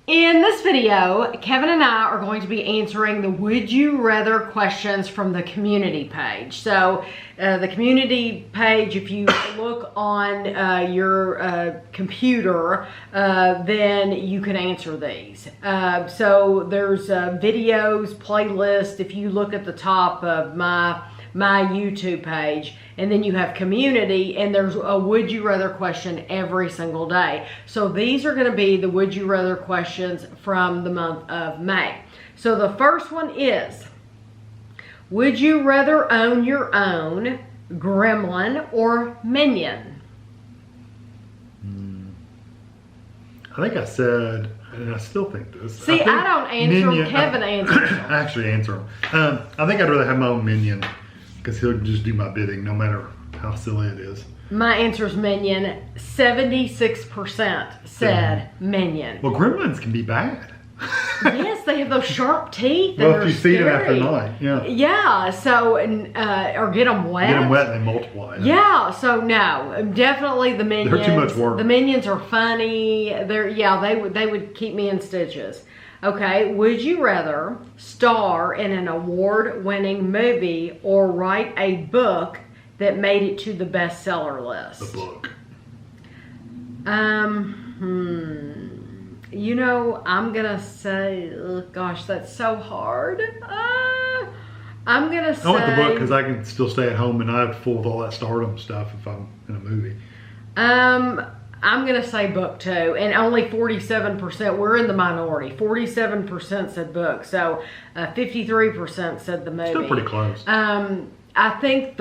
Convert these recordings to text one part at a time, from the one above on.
In this video, Kevin and I are going to be answering the Would You Rather questions from the community page. So the community page, if you look on your computer, then you can answer these. So there's videos, playlist. If you look at the top of my YouTube page, and then you have community, and there's a would you rather question every single day. So these are going to be the would you rather questions from the month of May. So the first one is, would you rather own your own gremlin or minion? I think I said, and I still think this. See, I don't answer them. Kevin answers them. I actually answer them. I think I'd rather have my own minion, because he'll just do my bidding no matter how silly it is. My answer is minion. 76% said minion. Well, gremlins can be bad. Yes, they have those sharp teeth. Well, if you feed them after night, yeah. Yeah, so, or get them wet. Get them wet and they multiply. Yeah, so no, definitely the minions. They're too much work. The minions are funny. They would keep me in stitches. Okay, would you rather star in an award-winning movie or write a book that made it to the bestseller list? The book. You know, I'm gonna say, oh gosh, that's so hard. I'm gonna say, I want the book because I can still stay at home and I'm full of all that Stardom stuff if I'm in a movie. I'm gonna say book too, and only 47%. We're in the minority. 47% said book, so 53% said the movie. Still pretty close. I think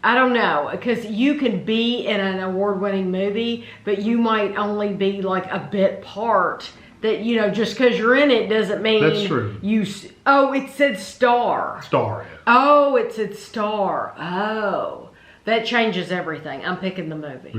I don't know, because you can be in an award-winning movie, but you might only be like a bit part. That, you know, just because you're in it doesn't mean that's true. Oh, it said star. Star. Yeah. Oh, it said star. Oh. That changes everything. I'm picking the movie.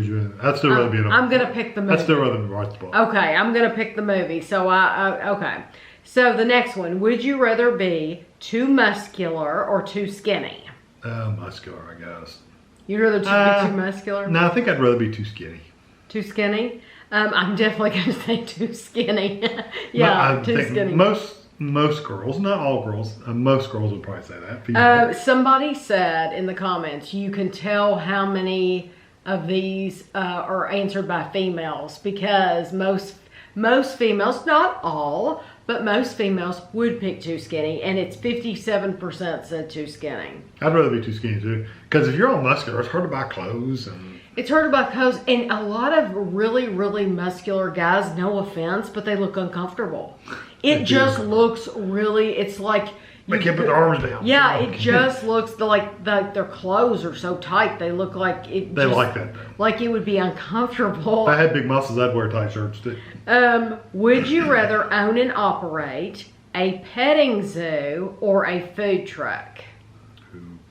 I'd still rather be in a I'm going to pick the movie. I'd still rather write the book. Okay, I'm going to pick the movie. So, okay. So, the next one. Would you rather be too muscular or too skinny? Muscular, I guess. You'd rather be too muscular? No, I think I'd rather be too skinny. Too skinny? I'm definitely going to say too skinny. Yeah, too skinny. Most girls, not all girls, most girls would probably say that. Somebody said in the comments, you can tell how many of these are answered by females, because most females, not all, but most females would pick too skinny, and it's 57% said too skinny. I'd rather be too skinny too, because if you're all muscular, it's hard to buy clothes and. It's hard to buy clothes, and a lot of really, really muscular guys, no offense, but they look uncomfortable. It just looks really, it's like... They can't put their arms down. Yeah, it just looks like their clothes are so tight, they look like it They like that though. Like it would be uncomfortable. If I had big muscles, I'd wear tight shirts too. Would you rather own and operate a petting zoo or a food truck?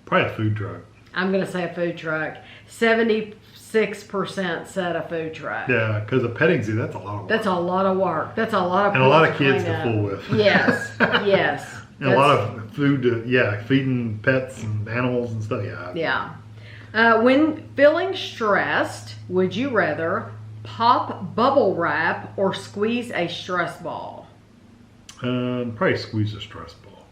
Probably a food truck. I'm going to say a food truck. 76% said a food truck. Yeah, because a petting zoo, that's a lot of work. That's a lot of work. That's a lot of and a lot of kids to fool with. Yes, yes. And a lot of food to, feeding pets and animals and stuff, Yeah. When feeling stressed, would you rather pop bubble wrap or squeeze a stress ball? Probably squeeze a stress ball.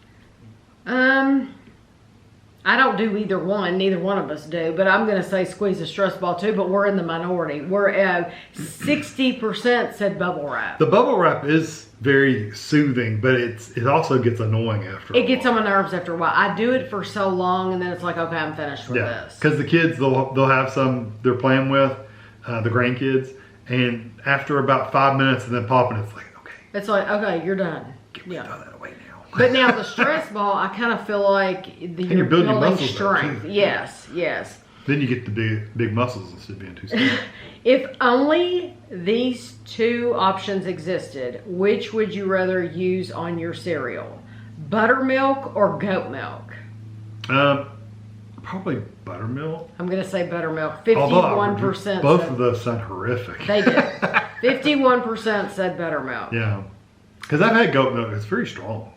I don't do either one. Neither one of us do. But I'm going to say squeeze a stress ball too. But we're in the minority. We're 60% said bubble wrap. The bubble wrap is very soothing, but it also gets annoying after a while. It gets on my nerves after a while. I do it for so long, and then it's like, okay, I'm finished with this. Because the kids, they'll have some they're playing with, the grandkids, and after about 5 minutes of them popping, it's like, okay. It's like, okay, you're done. Get me that away now. But now the stress ball, I kind of feel like you're building muscles strength. Yes, yes. Then you get the big muscles instead of being too skinny. If only these two options existed, which would you rather use on your cereal? Buttermilk or goat milk? Probably buttermilk. I'm going to say buttermilk. 51%. Both of those sound horrific. They do. 51% said buttermilk. Yeah. Because I've had goat milk. It's very strong.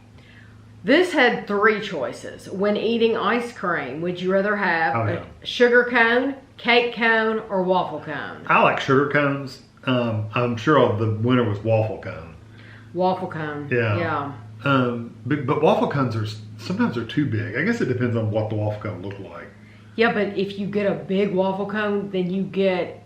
This had 3 choices. When eating ice cream, would you rather have a sugar cone, cake cone, or waffle cone? I like sugar cones. I'm sure the winner was waffle cone. Waffle cone. Yeah. Yeah. But waffle cones sometimes they're too big. I guess it depends on what the waffle cone looked like. Yeah, but if you get a big waffle cone, then you get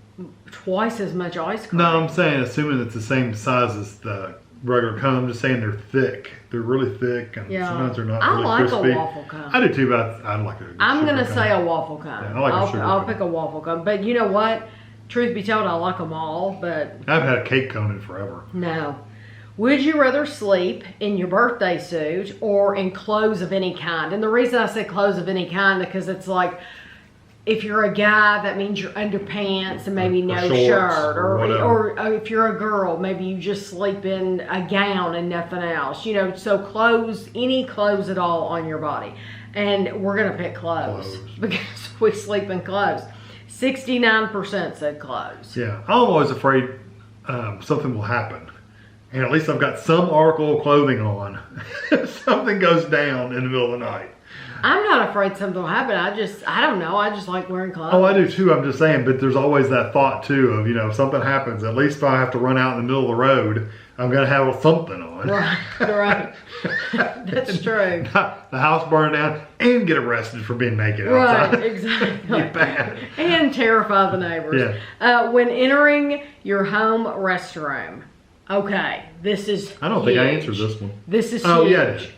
twice as much ice cream. No, I'm saying assuming it's the same size as the regular cone. I'm just saying they're thick. They're really thick, and sometimes they're not really crispy. I like a waffle cone. I do too, but I like it. I'm gonna say a waffle cone. Yeah, I like a sugar I'll cone. pick a waffle cone. But you know what? Truth be told, I like them all. But I've had a cake cone in forever. no. Would you rather sleep in your birthday suit or in clothes of any kind? And the reason I say clothes of any kind because it's like, if you're a guy, that means your underpants and maybe no shirt. Or if you're a girl, maybe you just sleep in a gown and nothing else. You know, so clothes, any clothes at all on your body. And we're going to pick clothes because we sleep in clothes. 69% said clothes. Yeah, I'm always afraid something will happen. And at least I've got some article of clothing on. If something goes down in the middle of the night. I'm not afraid something will happen. I don't know. I just like wearing clothes. Oh, I do too. I'm just saying, but there's always that thought too of, if something happens, at least if I have to run out in the middle of the road, I'm going to have something on. Right. That's true. The house burned down and get arrested for being naked outside. Right, exactly. Bad. And terrify the neighbors. Yeah. When entering your home restroom. Okay, this is I don't huge. think I answered this one. This is Oh, huge. yeah, it is.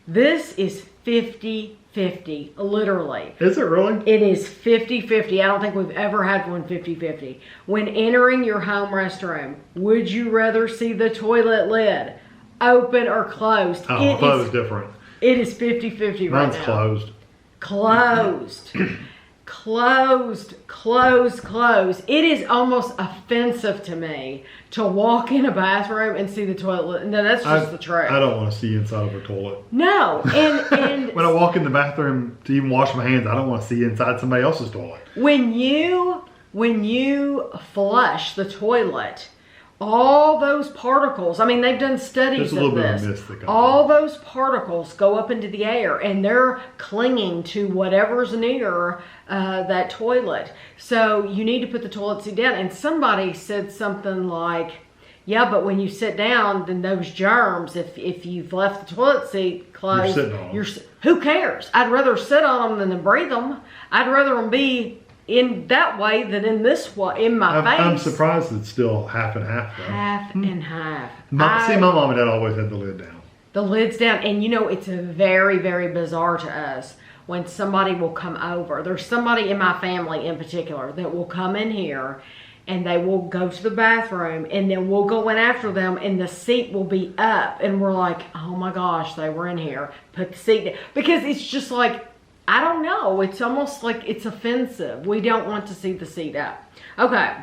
This is 50-50, literally. Is it really? It is 50-50. I don't think we've ever had one 50-50. When entering your home restroom, would you rather see the toilet lid open or closed? Oh, closed different. It is 50-50 right now. Mine's closed. Closed. Closed. It is almost offensive to me to walk in a bathroom and see the toilet. No, that's just the truth. I don't want to see inside of a toilet. No, and when I walk in the bathroom to even wash my hands, I don't want to see inside somebody else's toilet. When you flush the toilet, all those particles, I mean, they've done studies of this. All those particles go up into the air and they're clinging to whatever's near that toilet. So you need to put the toilet seat down. And somebody said something like, yeah, but when you sit down, then those germs, if you've left the toilet seat closed, you're sitting on them. Who cares? I'd rather sit on them than to breathe them. I'd rather them be in that way than in this way, in my face. I'm surprised it's still half and half though. Half and half. My mom and dad always had the lid down. The lid's down, and it's very, very bizarre to us when somebody will come over. There's somebody in my family in particular that will come in here and they will go to the bathroom and then we'll go in after them and the seat will be up and we're like, oh my gosh, they were in here. Put the seat down. Because it's just like, I don't know. It's almost like it's offensive. We don't want to see the seat up. Okay.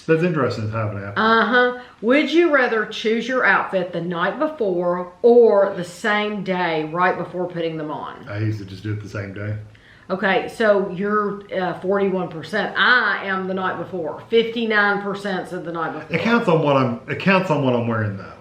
That's interesting. It's happening. Would you rather choose your outfit the night before or the same day right before putting them on? I used to just do it the same day. Okay, so you're 41%. I am the night before. 59% said the night before. It counts on what I'm wearing though.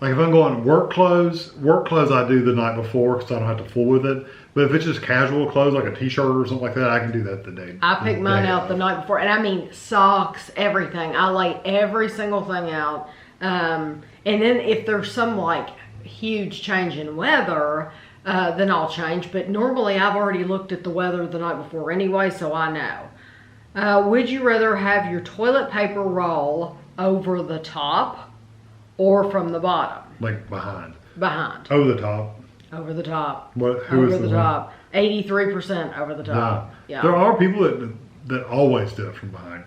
Like if I'm going work clothes I do the night before because I don't have to fool with it. But if it's just casual clothes, like a t-shirt or something like that, I can do that the day. I pick mine out the night before. And I mean socks, everything. I lay every single thing out. And then if there's some like huge change in weather, then I'll change. But normally I've already looked at the weather the night before anyway, so I know. Would you rather have your toilet paper roll over the top or from the bottom? Like behind. Behind. Over the top. Over the top. Who is the top? 83% over the top. Yeah. There are people that always do it from behind.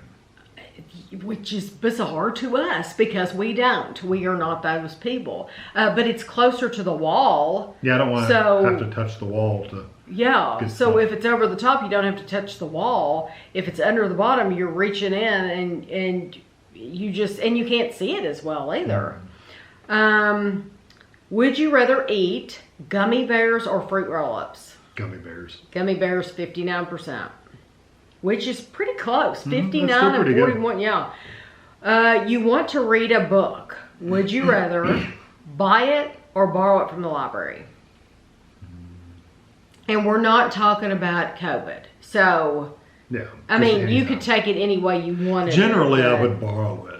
Which is bizarre to us because we don't. We are not those people. But it's closer to the wall. Yeah, I don't want to have to touch the wall to. Yeah. So stuff. if it's over the top, you don't have to touch the wall. If it's under the bottom, you're reaching in and you can't see it as well either. Would you rather eat gummy bears or fruit roll-ups? Gummy bears. Gummy bears, 59%. Which is pretty close. 59 and 41, yeah. You want to read a book. Would you rather buy it or borrow it from the library? And we're not talking about COVID. So, yeah. I mean, you could take it any way you wanted. Generally, I would borrow it.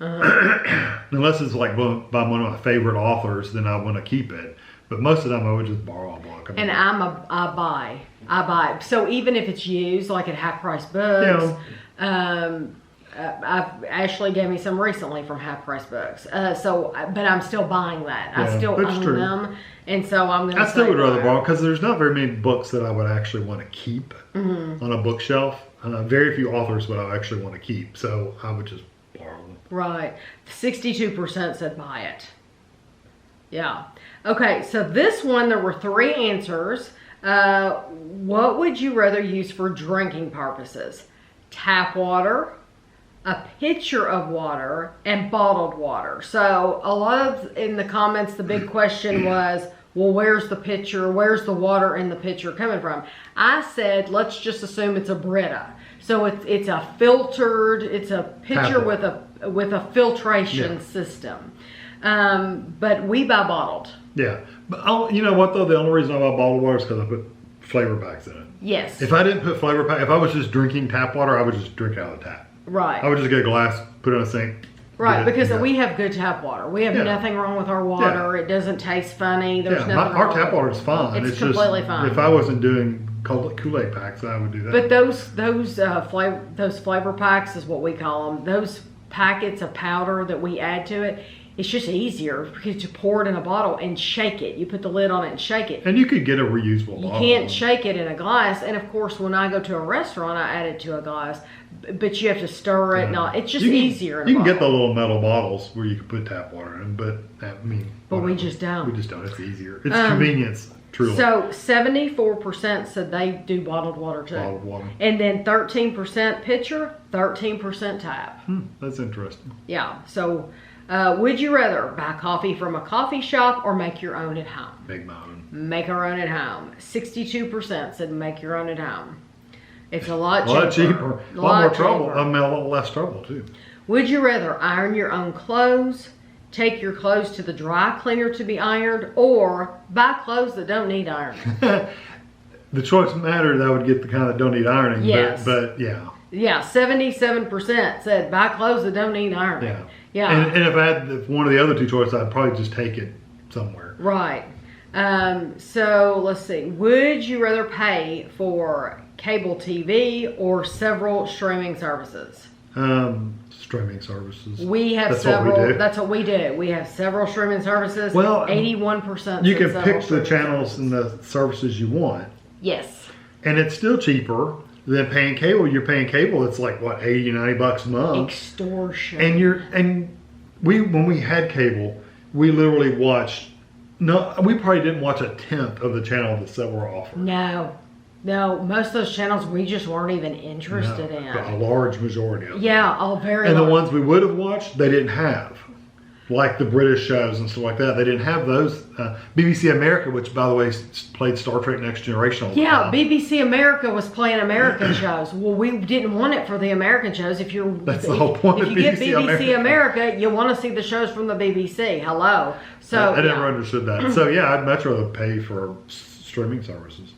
Unless it's like by one of my favorite authors, then I want to keep it. But most of the time I would just borrow a book. And I buy. So even if it's used, like at Half Price Books, Ashley gave me some recently from Half Price Books. But I'm still buying that. I still own them, and so I'm gonna. I still would rather borrow because there's not very many books that I would actually want to keep on a bookshelf. Very few authors would I actually want to keep, so I would just borrow them. Right. 62% said buy it. Yeah. Okay, so this one, there were 3 answers. What would you rather use for drinking purposes? Tap water, a pitcher of water, and bottled water. So a lot of, in the comments, the big question was, well, where's the pitcher? Where's the water in the pitcher coming from? I said, let's just assume it's a Brita. So it's a filtered, it's a pitcher with a filtration system. But we buy bottled. Yeah, but you know what though? The only reason I buy bottled water is because I put flavor packs in it. Yes. If I didn't put flavor pack, if I was just drinking tap water, I would just drink out of the tap. Right. I would just get a glass, put it in a sink. Right, because we have good tap water. We have nothing wrong with our water. It doesn't taste funny. There's nothing wrong. Our tap water is fine. It's completely just, fine. If I wasn't doing Kool-Aid packs, I would do that. But those flavor packs is what we call them. Those packets of powder that we add to it, it's just easier because you pour it in a bottle and shake it. You put the lid on it and shake it. And you could get a reusable bottle. You can't shake it in a glass. And of course, when I go to a restaurant, I add it to a glass. But you have to stir it. It's just easier. You can get the little metal bottles where you can put tap water in, but we just don't. We just don't. It's easier. It's convenience. Truly. So 74% said they do bottled water too. Bottled water. And then 13% pitcher, 13% tap. That's interesting. Yeah. So would you rather buy coffee from a coffee shop or make your own at home? Make my own. Make our own at home. 62% said make your own at home. It's a lot cheaper. A lot cheaper. A lot more trouble. A lot less trouble too. Would you rather iron your own clothes, take your clothes to the dry cleaner to be ironed, or buy clothes that don't need ironing? The choice matters. I would get the kind that don't need ironing. Yes. But yeah. Yeah, 77% said buy clothes that don't need ironing. Yeah. And if I had one of the other 2 choices, I'd probably just take it somewhere. Right. So let's see. Would you rather pay for cable TV or several streaming services? Streaming services. We have several. That's what we do. We have several streaming services. Well, 81%. You can pick the channels and the services you want. Yes. And it's still cheaper than paying cable. You're paying cable. It's like what, $80-$90 a month. Extortion. And when we had cable, we literally watched. No, we probably didn't watch 1/10 of the channels that were offered. No, most of those channels we just weren't even interested in. A large majority of them. Yeah, very And large. the ones we would have watched, they didn't have. Like the British shows and stuff like that. They didn't have those. BBC America, which by the way played Star Trek Next Generation all the time. BBC America was playing American shows. Well, we didn't want it for the American shows. That's the whole point if of you get BBC America, you want to see the shows from the BBC. Hello. So I never understood that. So yeah, I'd much rather pay for streaming services.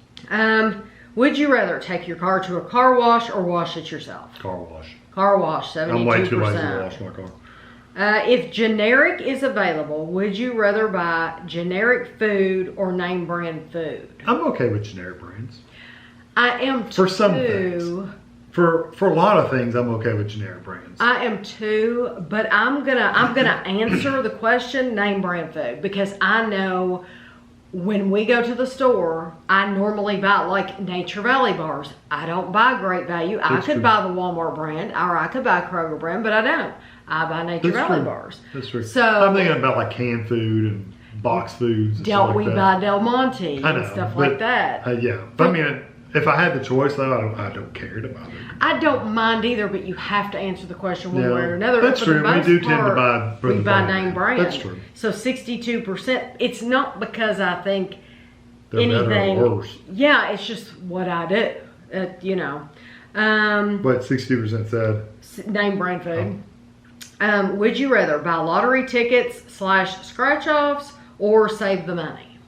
Would you rather take your car to a car wash or wash it yourself? Car wash. Car wash, 72%. I'm way too lazy to wash my car. If generic is available, would you rather buy generic food or name brand food? I'm okay with generic brands. I am too. For some things. For a lot of things, I'm okay with generic brands. I am too, but I'm gonna answer the question name brand food because I know when we go to the store, I normally buy like Nature Valley bars. I don't buy Great Value. I could buy the Walmart brand or I could buy Kroger brand, but I don't. I buy Nature Valley bars. That's true. So I'm thinking about like canned food and box foods. And stuff like that. buy Del Monte and stuff like that. Yeah, but I mean, if I had the choice though, I don't care to buy them. I don't mind either, but you have to answer the question one way or another. That's true. We do tend to buy. We buy name brand. That's true. So 62%. It's not because I think they're anything better or worse. Yeah, it's just what I do. You know. But 60% said name brand food. Would you rather buy lottery tickets / scratch offs or save the money?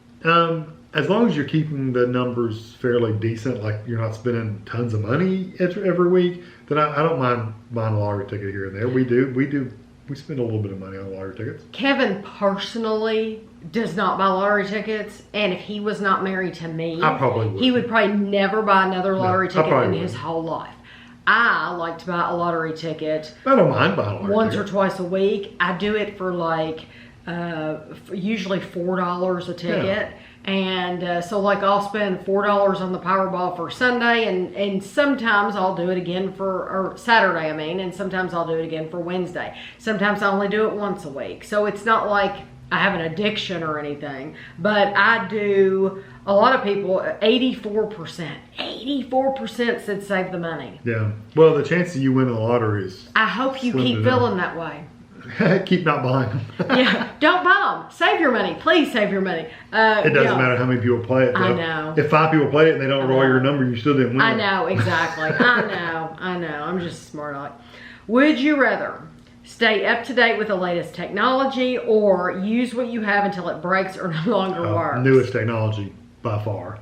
As long as you're keeping the numbers fairly decent, like you're not spending tons of money every week, then I don't mind buying a lottery ticket here and there. We do We spend a little bit of money on lottery tickets. Kevin personally does not buy lottery tickets, and if he was not married to me, I probably would. He would probably never buy another lottery ticket in his would. whole life. I like to buy a lottery ticket. I don't mind buying a lottery once ticket. or twice a week. I do it for like usually $4 a ticket. Yeah. And so like I'll spend $4 on the Powerball for Sunday, and sometimes I'll do it again or Saturday, and sometimes I'll do it again for Wednesday. Sometimes I only do it once a week. So it's not like I have an addiction or anything, but I do. A lot of people, 84% said save the money. Yeah. Well, the chance of you winning the lottery is. I hope you keep feeling that way. Keep not buying them. Yeah, don't buy them. Save your money. Please save your money. It doesn't matter how many people play it, though. I know. If 5 people play it and they don't roll your number, you still didn't win. I know, exactly. I know. I'm just smart aleck. Would you rather stay up to date with the latest technology or use what you have until it breaks or no longer works? Newest technology, by far.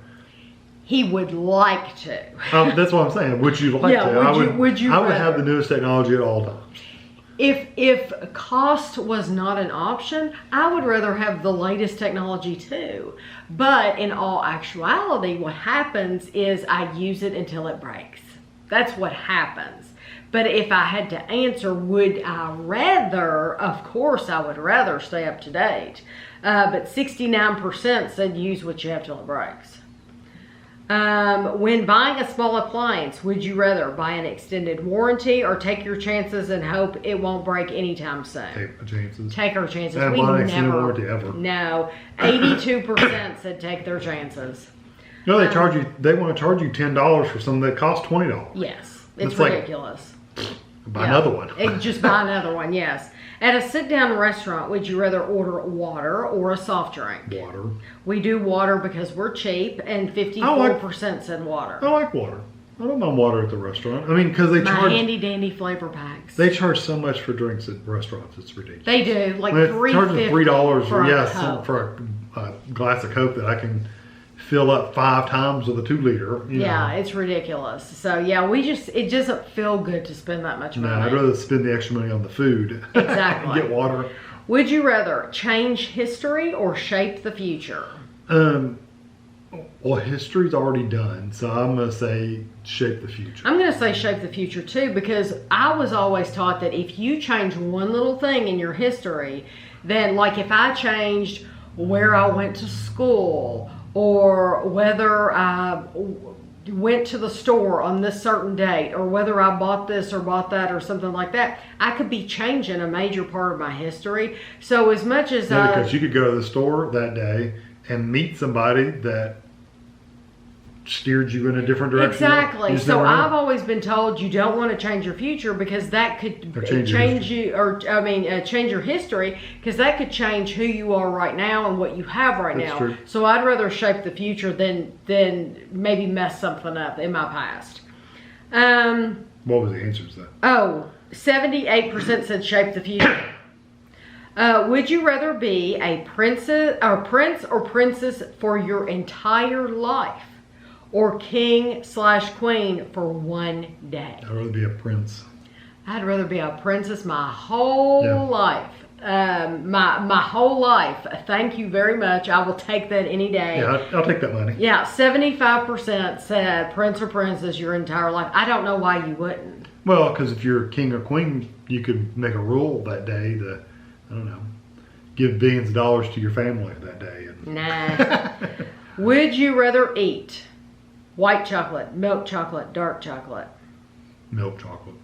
He would like to. That's what I'm saying. Would you like to? Would you I would rather? have the newest technology at all times. If cost was not an option, I would rather have the latest technology too. But in all actuality, what happens is I use it until it breaks. That's what happens. But if I had to answer, would I rather? Of course, I would rather stay up to date. But 69% said use what you have till it breaks. When buying a small appliance, would you rather buy an extended warranty or take your chances and hope it won't break anytime soon? Take my chances. Take our chances. I haven't bought an extended warranty ever. No, 82% said take their chances. No, they charge you. They want to charge you $10 for something that costs $20. Yes, it's It's like- ridiculous. Buy another one. Just buy another one. Yes. At a sit-down restaurant, would you rather order water or a soft drink? Water. We do water because we're cheap, and 54% said water. I like water. I don't mind water at the restaurant. I mean, because they My charge. handy-dandy flavor packs. They charge so much for drinks at restaurants. It's ridiculous. They do, like Charging $3 for a yes for a glass of Coke that I can fill up 5 times with a 2-liter. Yeah, it's ridiculous. So yeah, it doesn't feel good to spend that much money. No, I'd rather spend the extra money on the food. Exactly. And get water. Would you rather change history or shape the future? Well, history's already done, so I'm gonna say shape the future. I'm going to say shape the future too, because I was always taught that if you change one little thing in your history, then like if I changed where I went to school or whether I went to the store on this certain date or whether I bought this or bought that or something like that, I could be changing a major part of my history. So as much as because you could go to the store that day and meet somebody that steered you in a different direction. Exactly. So I've always been told you don't want to change your future because that could change your history, because that could change who you are right now and what you have right now. True. So I'd rather shape the future than maybe mess something up in my past. What was the answer to that? 78% said shape the future. Would you rather be a prince or princess for your entire life, or king/queen for one day? I'd rather be a prince. I'd rather be a princess my whole life. My whole life. Thank you very much. I will take that any day. Yeah, I'll take that money. Yeah, 75% said prince or princess your entire life. I don't know why you wouldn't. Well, because if you're king or queen, you could make a rule that day to, I don't know, give billions of dollars to your family that day. Nah. Would you rather eat white chocolate, milk chocolate, dark chocolate? Milk chocolate.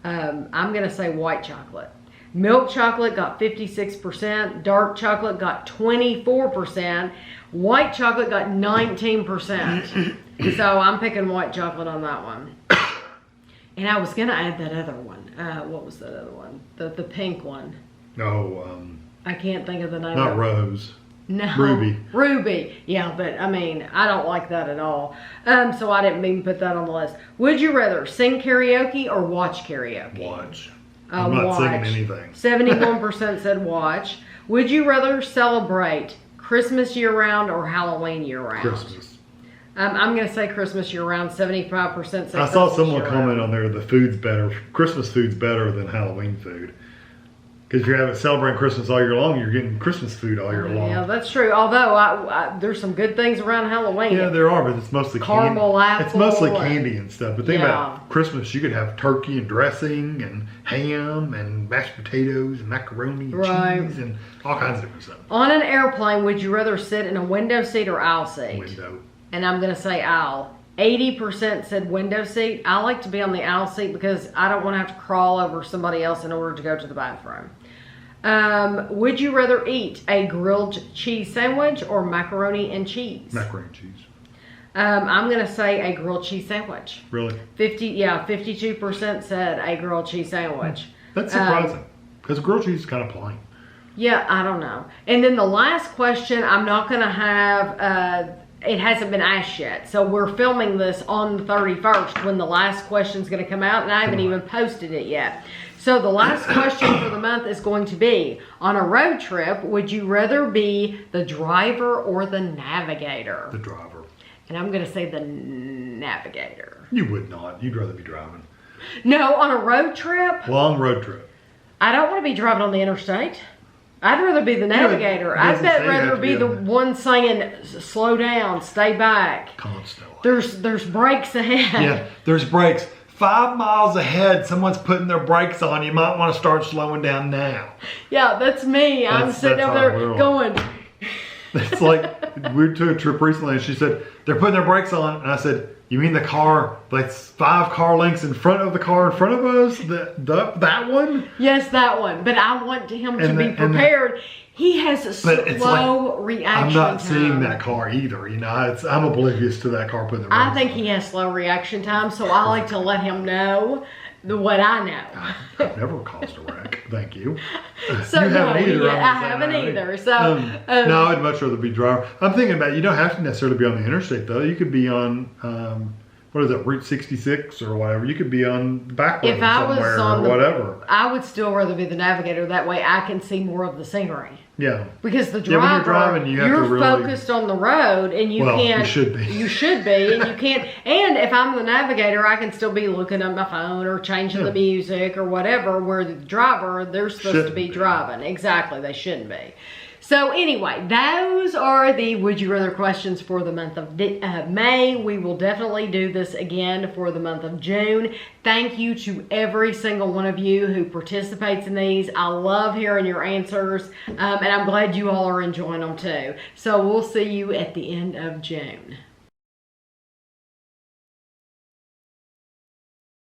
I'm going to say white chocolate. Milk chocolate got 56%. Dark chocolate got 24%. White chocolate got 19%. So I'm picking white chocolate on that one. And I was going to add that other one. What was that other one? The pink one. No, I can't think of the name. not Rose. No. Ruby. Ruby. Yeah, but I mean, I don't like that at all. So I didn't even put that on the list. Would you rather sing karaoke or watch karaoke? Watch. I'm not singing anything. 71% said watch. Would you rather celebrate Christmas year-round or Halloween year-round? Christmas. I'm going to say Christmas year-round. 75% say I saw Christmas someone year-round. comment on there, the food's better. Christmas food's better than Halloween food. Because if you're celebrating Christmas all year long, you're getting Christmas food all year long. Yeah, that's true. Although there's some good things around Halloween. Yeah, there are, but it's mostly caramel candy. apple. It's mostly candy and stuff. But think about Christmas, you could have turkey and dressing and ham and mashed potatoes and macaroni and cheese and all kinds of different stuff. On an airplane, would you rather sit in a window seat or aisle seat? Window. And I'm going to say aisle. 80% said window seat. I like to be on the aisle seat because I don't want to have to crawl over somebody else in order to go to the bathroom. Would you rather eat a grilled cheese sandwich or macaroni and cheese? Macaroni and cheese. I'm going to say a grilled cheese sandwich. Really? 52% said a grilled cheese sandwich. That's surprising because grilled cheese is kind of plain. Yeah, I don't know. And then the last question, I'm not going to have... it hasn't been asked yet. So we're filming this on the 31st when the last question is going to come out, and I haven't even posted it yet. So the last question for the month is going to be, on a road trip, would you rather be the driver or the navigator? The driver. And I'm going to say the navigator. You would not. You'd rather be driving. No, on a road trip? Long road trip. I don't want to be driving on the interstate. I'd rather be the navigator. I'd rather be the one saying, slow down, stay back. Constantly. There's brakes ahead. Yeah, there's brakes. 5 miles ahead, someone's putting their brakes on. You might want to start slowing down now. Yeah, that's me. I'm sitting over there going. It's like, we took a trip recently and she said, they're putting their brakes on. And I said, you mean the car, like 5 car lengths in front of the car in front of us? That one? Yes, that one. But I want him to be prepared. He has a slow reaction time. I'm not seeing that car either. You know, I'm oblivious to that car putting the brakes on. I think he has slow reaction time, so I like to let him know what I know. I've never caused a wreck. Thank you. So you haven't either. I haven't either. So no, I'd much rather be driver. I'm thinking about, you don't have to necessarily be on the interstate though. You could be on what is it, Route 66 or whatever. You could be on the back road somewhere or whatever. I would still rather be the navigator. That way I can see more of the scenery. Yeah. Because the driver, when you're driving, you're focused on the road, and you can't. You should be. You should be, and you can't. And if I'm the navigator, I can still be looking at my phone or changing the music or whatever. Where the driver, they're supposed to be driving. Exactly, they shouldn't be. So anyway, those are the Would You Rather questions for the month of May. We will definitely do this again for the month of June. Thank you to every single one of you who participates in these. I love hearing your answers, and I'm glad you all are enjoying them too. So we'll see you at the end of June.